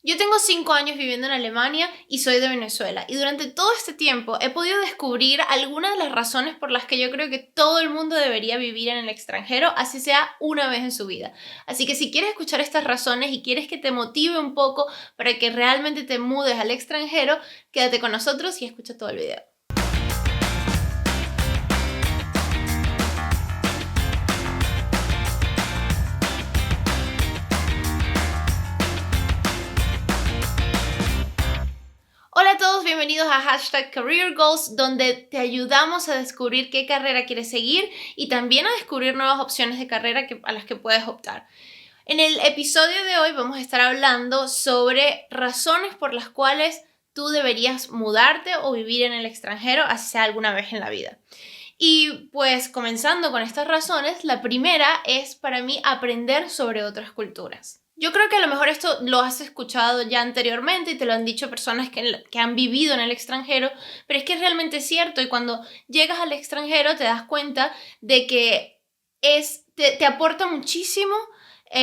Yo tengo 5 años viviendo en Alemania y soy de Venezuela. Y durante todo este tiempo he podido descubrir algunas de las razones por las que yo creo que todo el mundo debería vivir en el extranjero, así sea una vez en su vida. Así que si quieres escuchar estas razones y quieres que te motive un poco para que realmente te mudes al extranjero, quédate con nosotros y escucha todo el video. Hola a todos, bienvenidos a Hashtag Career Goals, donde te ayudamos a descubrir qué carrera quieres seguir y también a descubrir nuevas opciones de carrera a las que puedes optar. En el episodio de hoy vamos a estar hablando sobre razones por las cuales tú deberías mudarte o vivir en el extranjero, así sea alguna vez en la vida. Y pues comenzando con estas razones, la primera es para mí aprender sobre otras culturas. Yo creo que a lo mejor esto lo has escuchado ya anteriormente y te lo han dicho personas que han vivido en el extranjero, pero es que es realmente cierto y cuando llegas al extranjero te das cuenta de que te aporta muchísimo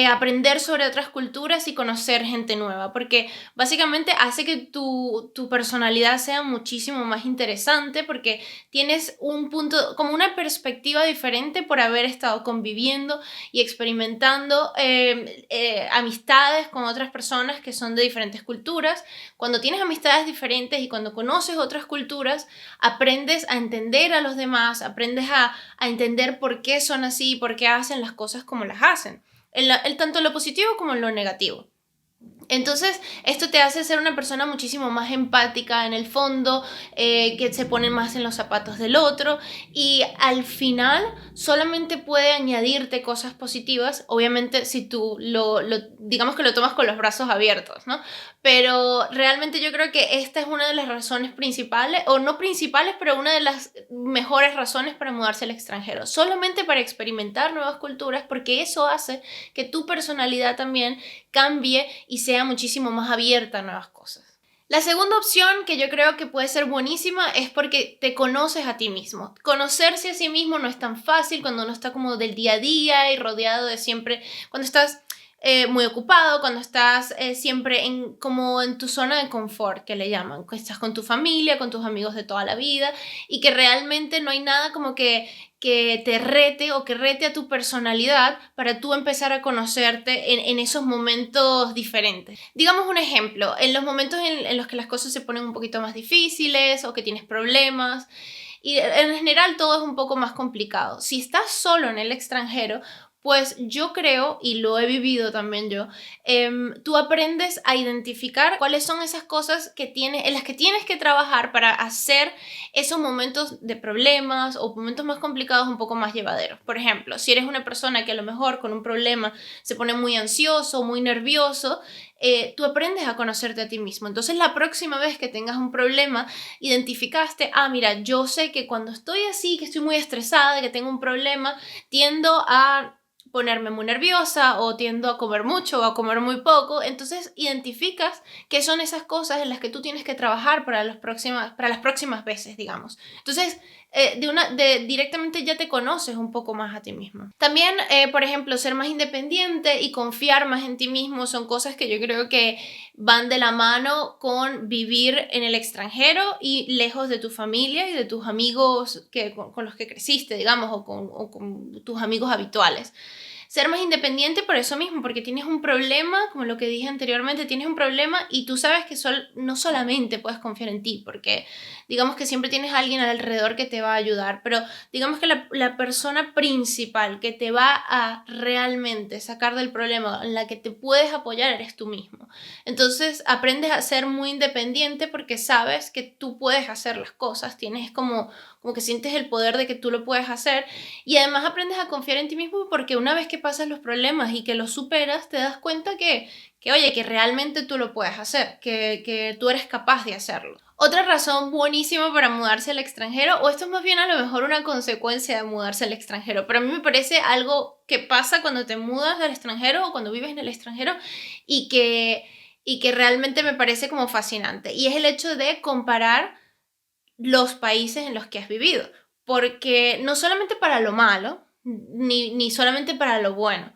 aprender sobre otras culturas y conocer gente nueva, porque básicamente hace que tu personalidad sea muchísimo más interesante porque tienes un punto, como una perspectiva diferente por haber estado conviviendo y experimentando amistades con otras personas que son de diferentes culturas. Cuando tienes amistades diferentes y cuando conoces otras culturas, aprendes a entender a los demás, aprendes a entender por qué son así, por qué hacen las cosas como las hacen. Tanto lo positivo como en lo negativo. Entonces, esto te hace ser una persona muchísimo más empática en el fondo, que se pone más en los zapatos del otro y al final solamente puede añadirte cosas positivas, obviamente si tú digamos que lo tomas con los brazos abiertos, ¿no? Pero realmente yo creo que esta es una de las razones principales, o no principales, pero una de las mejores razones para mudarse al extranjero, solamente para experimentar nuevas culturas, porque eso hace que tu personalidad también cambie y sea muchísimo más abierta a nuevas cosas. La segunda opción que yo creo que puede ser buenísima es porque te conoces a ti mismo. Conocerse a sí mismo no es tan fácil cuando uno está como del día a día y rodeado de siempre, cuando estás muy ocupado, cuando estás siempre como en tu zona de confort, que le llaman, que estás con tu familia, con tus amigos de toda la vida y que realmente no hay nada como que te rete o que rete a tu personalidad para tú empezar a conocerte en esos momentos diferentes. Digamos un ejemplo, en los momentos en los que las cosas se ponen un poquito más difíciles o que tienes problemas, y en general todo es un poco más complicado. Si estás solo en el extranjero, pues yo creo, y lo he vivido también yo, tú aprendes a identificar cuáles son esas cosas en las que tienes que trabajar para hacer esos momentos de problemas o momentos más complicados un poco más llevaderos. Por ejemplo, si eres una persona que a lo mejor con un problema se pone muy ansioso, muy nervioso, tú aprendes a conocerte a ti mismo. Entonces la próxima vez que tengas un problema, identificaste, mira, yo sé que cuando estoy así, que estoy muy estresada, que tengo un problema, tiendo a ponerme muy nerviosa o tiendo a comer mucho o a comer muy poco. Entonces identificas qué son esas cosas en las que tú tienes que trabajar para las próximas veces, digamos. Entonces directamente ya te conoces un poco más a ti mismo. También, por ejemplo, ser más independiente y confiar más en ti mismo son cosas que yo creo que van de la mano con vivir en el extranjero y lejos de tu familia y de tus amigos con los que creciste, digamos, o con tus amigos habituales. Ser más independiente por eso mismo, porque tienes un problema, como lo que dije anteriormente, tienes un problema y tú sabes que no solamente puedes confiar en ti, porque digamos que siempre tienes a alguien alrededor que te va a ayudar, pero digamos que la persona principal que te va a realmente sacar del problema, en la que te puedes apoyar, eres tú mismo. Entonces aprendes a ser muy independiente porque sabes que tú puedes hacer las cosas, tienes como que sientes el poder de que tú lo puedes hacer y además aprendes a confiar en ti mismo porque una vez que pasas los problemas y que los superas, te das cuenta oye, que realmente tú lo puedes hacer, que tú eres capaz de hacerlo. Otra razón buenísima para mudarse al extranjero, o esto es más bien a lo mejor una consecuencia de mudarse al extranjero, pero a mí me parece algo que pasa cuando te mudas al extranjero o cuando vives en el extranjero y que realmente me parece como fascinante, y es el hecho de comparar los países en los que has vivido, porque no solamente para lo malo, ni solamente para lo bueno,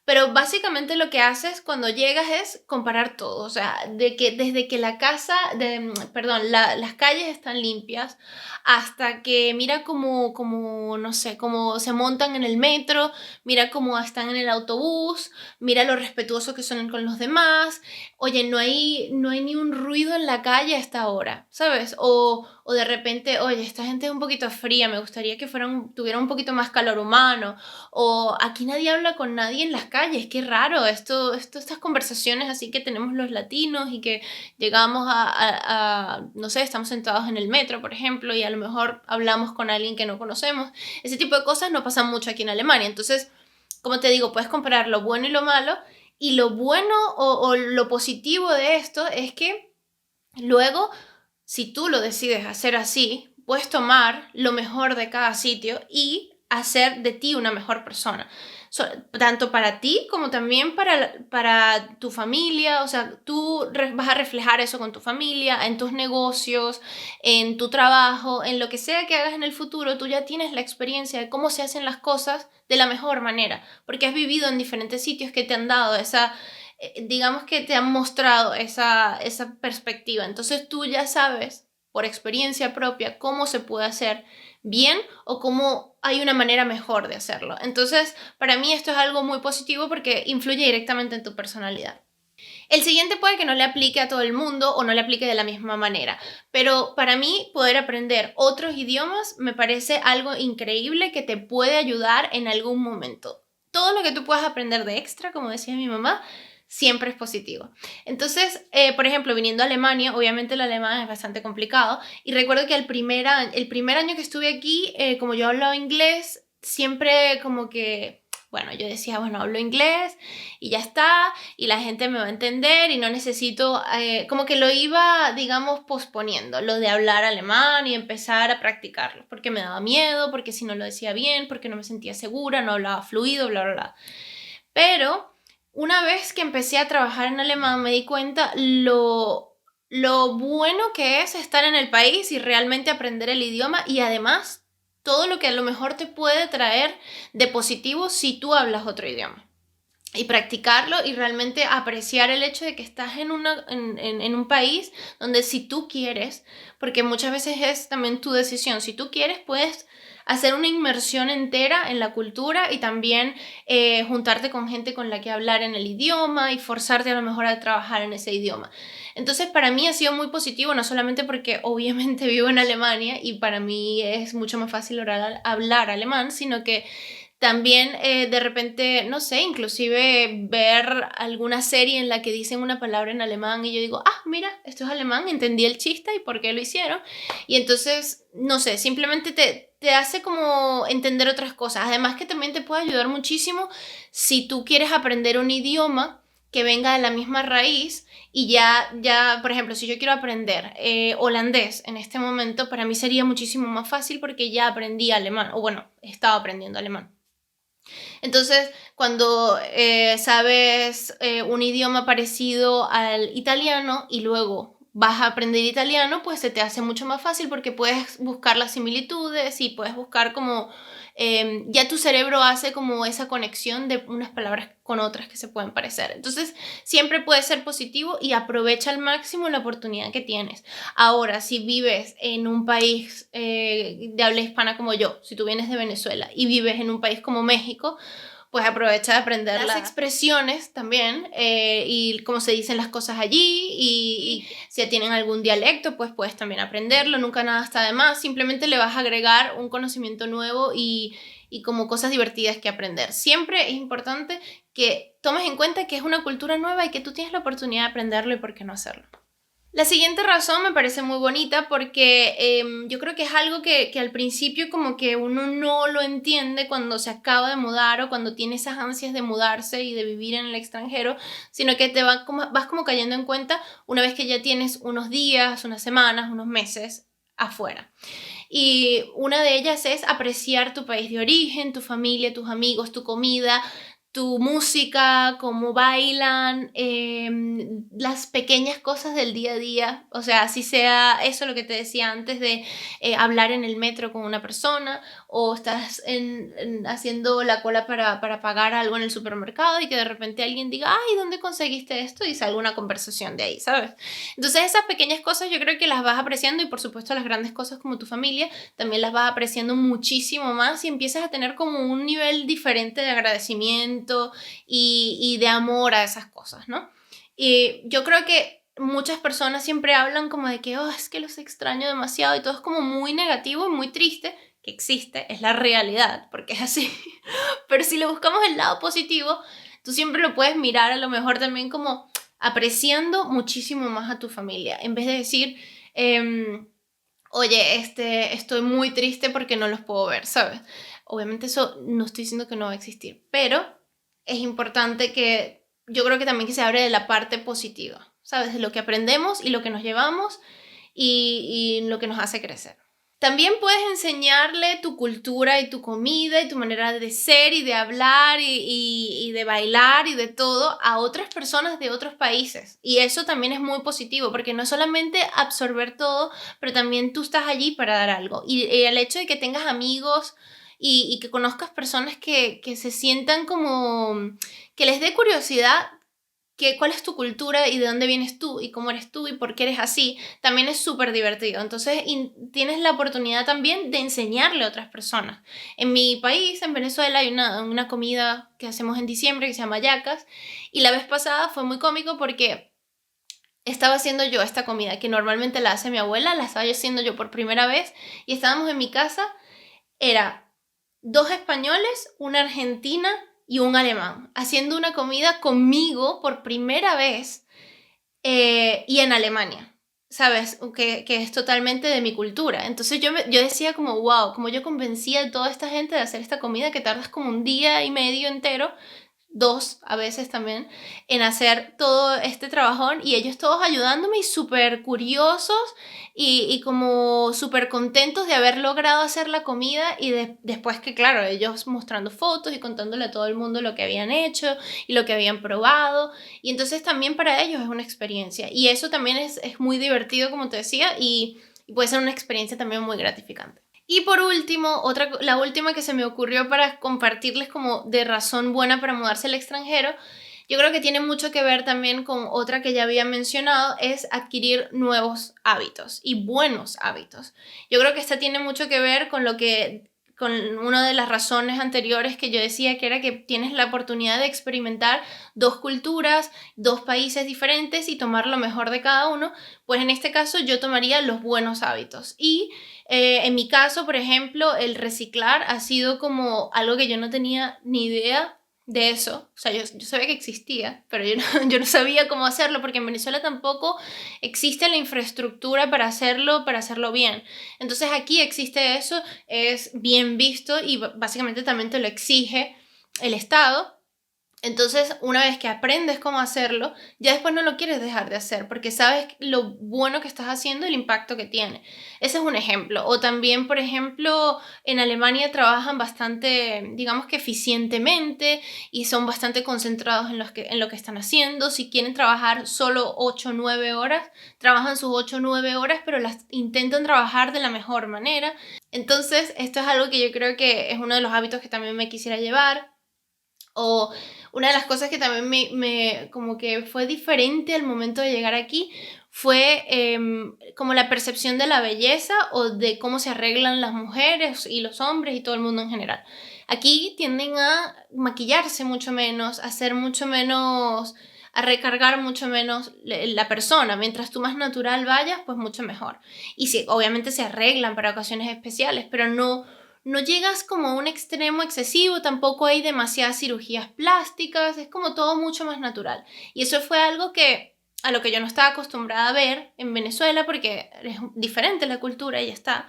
Pero básicamente lo que haces cuando llegas es comparar todo, o sea, desde que las calles están limpias hasta que mira no sé, cómo se montan en el metro, mira cómo están en el autobús, mira lo respetuosos que son con los demás. Oye, no hay ni un ruido en la calle a esta hora, ¿sabes? O de repente, oye, esta gente es un poquito fría, me gustaría que tuviera un poquito más calor humano. O aquí nadie habla con nadie en las calles, qué raro, estas conversaciones así que tenemos los latinos y que llegamos no sé, estamos sentados en el metro, por ejemplo, y a lo mejor hablamos con alguien que no conocemos. Ese tipo de cosas no pasan mucho aquí en Alemania. Entonces, como te digo, puedes comparar lo bueno y lo malo, y lo bueno o lo positivo de esto es que luego, si tú lo decides hacer así, puedes tomar lo mejor de cada sitio y hacer de ti una mejor persona. Tanto para ti como también para tu familia. O sea, tú vas a reflejar eso con tu familia, en tus negocios, en tu trabajo, en lo que sea que hagas en el futuro. Tú ya tienes la experiencia de cómo se hacen las cosas de la mejor manera, porque has vivido en diferentes sitios que te han dado digamos que te han mostrado esa perspectiva. Entonces tú ya sabes por experiencia propia cómo se puede hacer bien o cómo hay una manera mejor de hacerlo. Entonces, para mí esto es algo muy positivo porque influye directamente en tu personalidad. El siguiente puede que no le aplique a todo el mundo o no le aplique de la misma manera, pero para mí poder aprender otros idiomas me parece algo increíble que te puede ayudar en algún momento. Todo lo que tú puedas aprender de extra, como decía mi mamá, siempre es positivo. Entonces, por ejemplo, viniendo a Alemania, obviamente el alemán es bastante complicado, y recuerdo que el primer año que estuve aquí, como yo hablaba inglés, siempre como que, bueno, yo decía, bueno, hablo inglés y ya está, y la gente me va a entender y no necesito, como que lo iba, digamos, posponiendo, lo de hablar alemán y empezar a practicarlo, porque me daba miedo, porque si no lo decía bien, porque no me sentía segura, no hablaba fluido, bla, bla, bla. Pero una vez que empecé a trabajar en alemán me di cuenta lo bueno que es estar en el país y realmente aprender el idioma, y además todo lo que a lo mejor te puede traer de positivo si tú hablas otro idioma. Y practicarlo y realmente apreciar el hecho de que estás en un país donde si tú quieres, porque muchas veces es también tu decisión, si tú quieres puedes hacer una inmersión entera en la cultura y también juntarte con gente con la que hablar en el idioma y forzarte a lo mejor a trabajar en ese idioma. Entonces para mí ha sido muy positivo, no solamente porque obviamente vivo en Alemania y para mí es mucho más fácil hablar alemán, sino que también de repente, no sé, inclusive ver alguna serie en la que dicen una palabra en alemán y yo digo, ah, mira, esto es alemán, entendí el chiste y por qué lo hicieron. Y entonces, no sé, simplemente te hace como entender otras cosas. Además que también te puede ayudar muchísimo si tú quieres aprender un idioma que venga de la misma raíz y por ejemplo, si yo quiero aprender holandés en este momento, para mí sería muchísimo más fácil porque ya aprendí alemán, o bueno, estaba aprendiendo alemán. Entonces, cuando sabes un idioma parecido al italiano y luego vas a aprender italiano, pues se te hace mucho más fácil porque puedes buscar las similitudes y puedes buscar como, ya tu cerebro hace como esa conexión de unas palabras con otras que se pueden parecer. Entonces, siempre puede ser positivo y aprovecha al máximo la oportunidad que tienes. Ahora, si vives en un país de habla hispana como yo, si tú vienes de Venezuela y vives en un país como México, pues aprovecha de aprender las expresiones también y cómo se dicen las cosas allí, y si tienen algún dialecto, pues puedes también aprenderlo. Nunca nada está de más, simplemente le vas a agregar un conocimiento nuevo y como cosas divertidas que aprender. Siempre es importante que tomes en cuenta que es una cultura nueva y que tú tienes la oportunidad de aprenderlo, y por qué no hacerlo. La siguiente razón me parece muy bonita porque yo creo que es algo que al principio como que uno no lo entiende cuando se acaba de mudar o cuando tiene esas ansias de mudarse y de vivir en el extranjero, sino que vas como cayendo en cuenta una vez que ya tienes unos días, unas semanas, unos meses afuera. Y una de ellas es apreciar tu país de origen, tu familia, tus amigos, tu comida, tu música, cómo bailan, las pequeñas cosas del día a día. O sea, si sea eso lo que te decía antes de hablar en el metro con una persona o estás haciendo la cola para pagar algo en el supermercado y que de repente alguien diga, ay, ¿dónde conseguiste esto? Y salga una conversación de ahí, ¿sabes? Entonces esas pequeñas cosas yo creo que las vas apreciando y por supuesto las grandes cosas como tu familia también las vas apreciando muchísimo más y empiezas a tener como un nivel diferente de agradecimiento y de amor a esas cosas, ¿no? Y yo creo que muchas personas siempre hablan como de que, oh, es que los extraño demasiado y todo es como muy negativo y muy triste, que existe, es la realidad, porque es así. Pero si le buscamos el lado positivo, tú siempre lo puedes mirar a lo mejor también como apreciando muchísimo más a tu familia, en vez de decir, oye, estoy muy triste porque no los puedo ver, ¿sabes? Obviamente eso no estoy diciendo que no va a existir, pero es importante que yo creo que también que se abre de la parte positiva, ¿sabes? De lo que aprendemos y lo que nos llevamos y lo que nos hace crecer. También puedes enseñarle tu cultura y tu comida y tu manera de ser y de hablar y de bailar y de todo a otras personas de otros países. Y eso también es muy positivo porque no es solamente absorber todo, pero también tú estás allí para dar algo. Y el hecho de que tengas amigos y que conozcas personas que se sientan como que les dé curiosidad cuál es tu cultura y de dónde vienes tú y cómo eres tú y por qué eres así, también es súper divertido. Entonces tienes la oportunidad también de enseñarle a otras personas. En mi país, en Venezuela, hay una comida que hacemos en diciembre que se llama yacas y la vez pasada fue muy cómico porque estaba haciendo yo esta comida que normalmente la hace mi abuela, la estaba haciendo yo por primera vez y estábamos en mi casa, era 2 españoles, una argentina y un alemán, haciendo una comida conmigo por primera vez y en Alemania, ¿sabes? Que es totalmente de mi cultura. Entonces yo decía como, wow, como yo convencía a toda esta gente de hacer esta comida que tardas como un día y medio entero, 2 a veces también, en hacer todo este trabajón y ellos todos ayudándome y súper curiosos y como súper contentos de haber logrado hacer la comida y después que, claro, ellos mostrando fotos y contándole a todo el mundo lo que habían hecho y lo que habían probado y entonces también para ellos es una experiencia y eso también es muy divertido, como te decía, y puede ser una experiencia también muy gratificante. Y por último, la última que se me ocurrió para compartirles como de razón buena para mudarse al extranjero, yo creo que tiene mucho que ver también con otra que ya había mencionado, es adquirir nuevos hábitos y buenos hábitos. Yo creo que esta tiene mucho que ver con una de las razones anteriores que yo decía, que era que tienes la oportunidad de experimentar 2 culturas, 2 países diferentes y tomar lo mejor de cada uno, pues en este caso yo tomaría los buenos hábitos. Y en mi caso, por ejemplo, el reciclar ha sido como algo que yo no tenía ni idea de eso. O sea, yo sabía que existía, pero yo no sabía cómo hacerlo porque en Venezuela tampoco existe la infraestructura para hacerlo bien. Entonces aquí existe eso, es bien visto y básicamente también te lo exige el Estado. Entonces, una vez que aprendes cómo hacerlo, ya después no lo quieres dejar de hacer porque sabes lo bueno que estás haciendo y el impacto que tiene. Ese es un ejemplo. O también, por ejemplo, en Alemania trabajan bastante, digamos que eficientemente y son bastante concentrados en lo que están haciendo. Si quieren trabajar solo 8 o 9 horas, trabajan sus 8 o 9 horas, pero las intentan trabajar de la mejor manera. Entonces, esto es algo que yo creo que es uno de los hábitos que también me quisiera llevar. O una de las cosas que también como que fue diferente al momento de llegar aquí fue como la percepción de la belleza o de cómo se arreglan las mujeres y los hombres y todo el mundo en general. Aquí tienden a maquillarse mucho menos, a ser mucho menos, a recargar mucho menos la persona. Mientras tú más natural vayas, pues mucho mejor. Y sí, obviamente se arreglan para ocasiones especiales, pero no llegas como a un extremo excesivo, tampoco hay demasiadas cirugías plásticas, es como todo mucho más natural. Y eso fue algo a lo que yo no estaba acostumbrada a ver en Venezuela porque es diferente la cultura y ya está.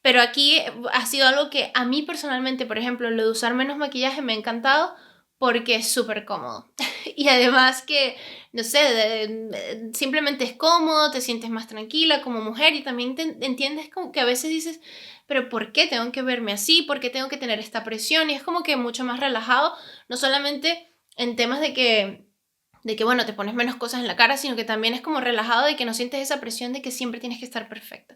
Pero aquí ha sido algo que a mí personalmente, por ejemplo, lo de usar menos maquillaje me ha encantado porque es súper cómodo. Y además que, no sé, simplemente es cómodo, te sientes más tranquila como mujer y también entiendes como que a veces dices, pero ¿por qué tengo que verme así? ¿Por qué tengo que tener esta presión? Y es como que mucho más relajado, no solamente en temas de que bueno, te pones menos cosas en la cara, sino que también es como relajado de que no sientes esa presión de que siempre tienes que estar perfecta.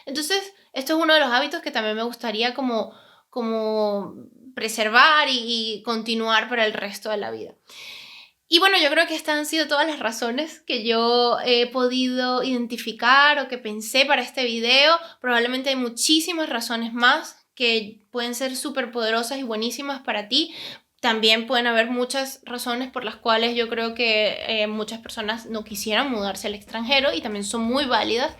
Entonces, esto es uno de los hábitos que también me gustaría como como preservar y continuar para el resto de la vida. Y bueno, yo creo que estas han sido todas las razones que yo he podido identificar o que pensé para este video. Probablemente hay muchísimas razones más que pueden ser súper poderosas y buenísimas para ti. También pueden haber muchas razones por las cuales yo creo que muchas personas no quisieran mudarse al extranjero y también son muy válidas.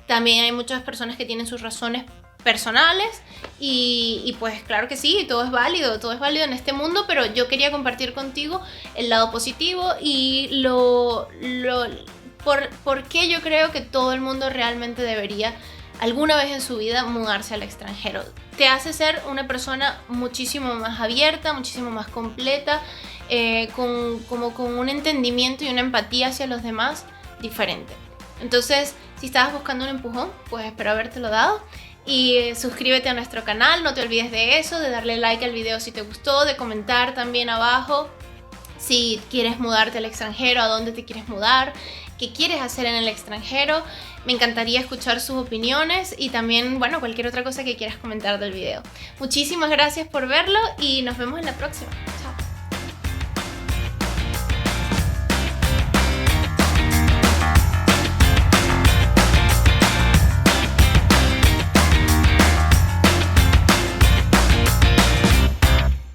También hay muchas personas que tienen sus razones personales y pues claro que sí, todo es válido en este mundo, pero yo quería compartir contigo el lado positivo y por qué yo creo que todo el mundo realmente debería alguna vez en su vida mudarse al extranjero. Te hace ser una persona muchísimo más abierta, muchísimo más completa, con un entendimiento y una empatía hacia los demás diferente. Entonces, si estabas buscando un empujón, pues espero habértelo dado. Y suscríbete a nuestro canal, no te olvides de eso, de darle like al video si te gustó, de comentar también abajo si quieres mudarte al extranjero, a dónde te quieres mudar, qué quieres hacer en el extranjero. Me encantaría escuchar sus opiniones y también, bueno, cualquier otra cosa que quieras comentar del video. Muchísimas gracias por verlo y nos vemos en la próxima. Chao.